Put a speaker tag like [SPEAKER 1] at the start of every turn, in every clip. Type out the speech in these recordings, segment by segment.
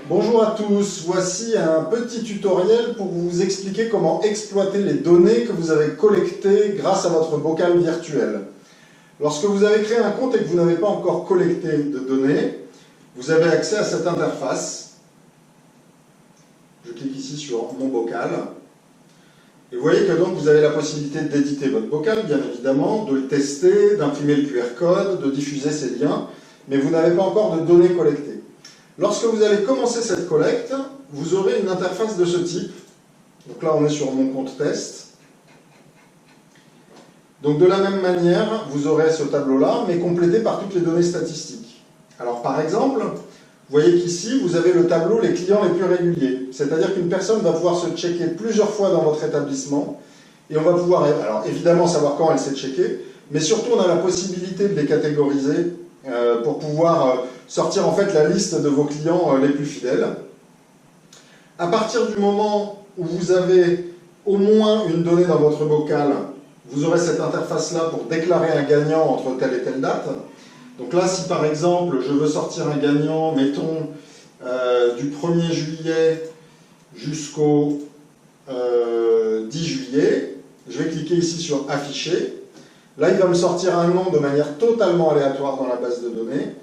[SPEAKER 1] Bonjour à tous, voici un petit tutoriel pour vous expliquer comment exploiter les données que vous avez collectées grâce à votre bocal virtuel. Lorsque vous avez créé un compte et que vous n'avez pas encore collecté de données, vous avez accès à cette interface. Je clique ici sur mon bocal. Et vous voyez que donc vous avez la possibilité d'éditer votre bocal, bien évidemment, de le tester, d'imprimer le QR code, de diffuser ces liens, mais vous n'avez pas encore de données collectées. Lorsque vous allez commencer cette collecte, vous aurez une interface de ce type. Donc là, on est sur mon compte test. Donc de la même manière, vous aurez ce tableau-là, mais complété par toutes les données statistiques. Alors par exemple, vous voyez qu'ici, vous avez le tableau les clients les plus réguliers. C'est-à-dire qu'une personne va pouvoir se checker plusieurs fois dans votre établissement, et on va pouvoir, alors évidemment, savoir quand elle s'est checkée, mais surtout on a la possibilité de les catégoriser pour pouvoir sortir en fait la liste de vos clients les plus fidèles. À partir du moment où vous avez au moins une donnée dans votre bocal, vous aurez cette interface-là pour déclarer un gagnant entre telle et telle date. Donc là, si par exemple, je veux sortir un gagnant, mettons, du 1er juillet jusqu'au 10 juillet, je vais cliquer ici sur « Afficher ». Là, il va me sortir un nom de manière totalement aléatoire dans la base de données.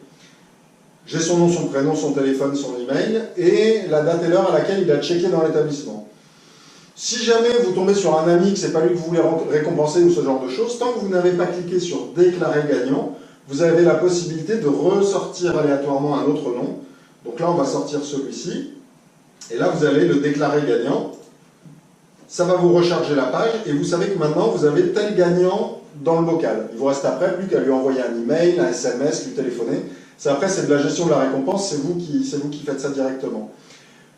[SPEAKER 1] J'ai son nom, son prénom, son téléphone, son email, et la date et l'heure à laquelle il a checké dans l'établissement. Si jamais vous tombez sur un ami que ce n'est pas lui que vous voulez récompenser ou ce genre de choses, tant que vous n'avez pas cliqué sur « Déclarer gagnant », vous avez la possibilité de ressortir aléatoirement un autre nom. Donc là, on va sortir celui-ci. Et là, vous allez le déclarer gagnant. Ça va vous recharger la page et vous savez que maintenant, vous avez tel gagnant dans le bocal. Il vous reste après plus qu'à lui envoyer un email, un SMS, lui téléphoner. Après, c'est de la gestion de la récompense, c'est vous qui faites ça directement.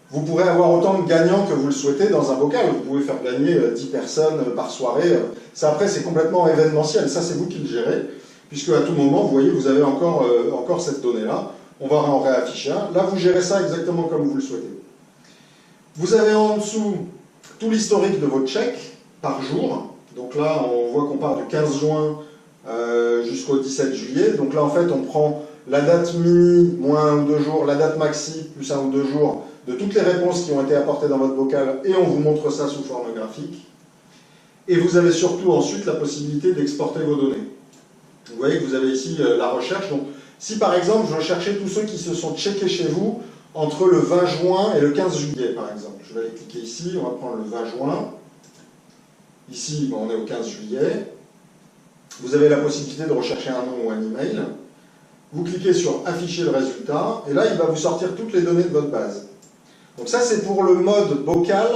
[SPEAKER 1] Vous pourrez avoir autant de gagnants que vous le souhaitez dans un bocal. Vous pouvez faire gagner 10 personnes par soirée. Ça, après, c'est complètement événementiel. Ça, c'est vous qui le gérez. Puisque à tout moment, vous voyez, vous avez encore cette donnée-là. On va en réafficher un. Là, vous gérez ça exactement comme vous le souhaitez. Vous avez en dessous tout l'historique de vos checks par jour. Donc là, on voit qu'on part du 15 juin jusqu'au 17 juillet. Donc là, en fait, on prend la date mini, moins 1 ou 2 jours, la date maxi, plus 1 ou 2 jours, de toutes les réponses qui ont été apportées dans votre bocal, et on vous montre ça sous forme graphique. Et vous avez surtout ensuite la possibilité d'exporter vos données. Vous voyez que vous avez ici la recherche. Donc, si par exemple, je recherchais tous ceux qui se sont checkés chez vous entre le 20 juin et le 15 juillet, par exemple. Je vais aller cliquer ici, on va prendre le 20 juin. Ici, on est au 15 juillet. Vous avez la possibilité de rechercher un nom ou un email. Vous cliquez sur « Afficher le résultat » et là, il va vous sortir toutes les données de votre base. Donc ça, c'est pour le mode bocal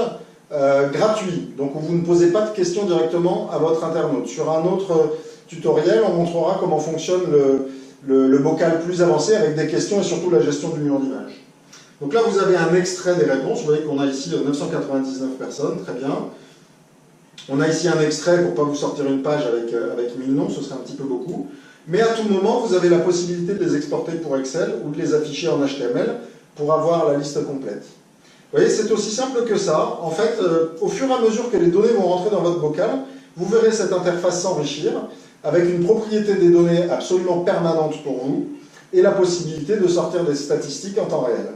[SPEAKER 1] gratuit. Donc vous ne posez pas de questions directement à votre internaute. Sur un autre tutoriel, on montrera comment fonctionne le bocal plus avancé avec des questions et surtout la gestion du mur d'image. Donc là, vous avez un extrait des réponses. Vous voyez qu'on a ici 999 personnes, très bien. On a ici un extrait pour ne pas vous sortir une page avec 1000 noms, ce serait un petit peu beaucoup. Mais à tout moment, vous avez la possibilité de les exporter pour Excel ou de les afficher en HTML pour avoir la liste complète. Vous voyez, c'est aussi simple que ça. En fait, au fur et à mesure que les données vont rentrer dans votre bocal, vous verrez cette interface s'enrichir avec une propriété des données absolument permanente pour vous et la possibilité de sortir des statistiques en temps réel.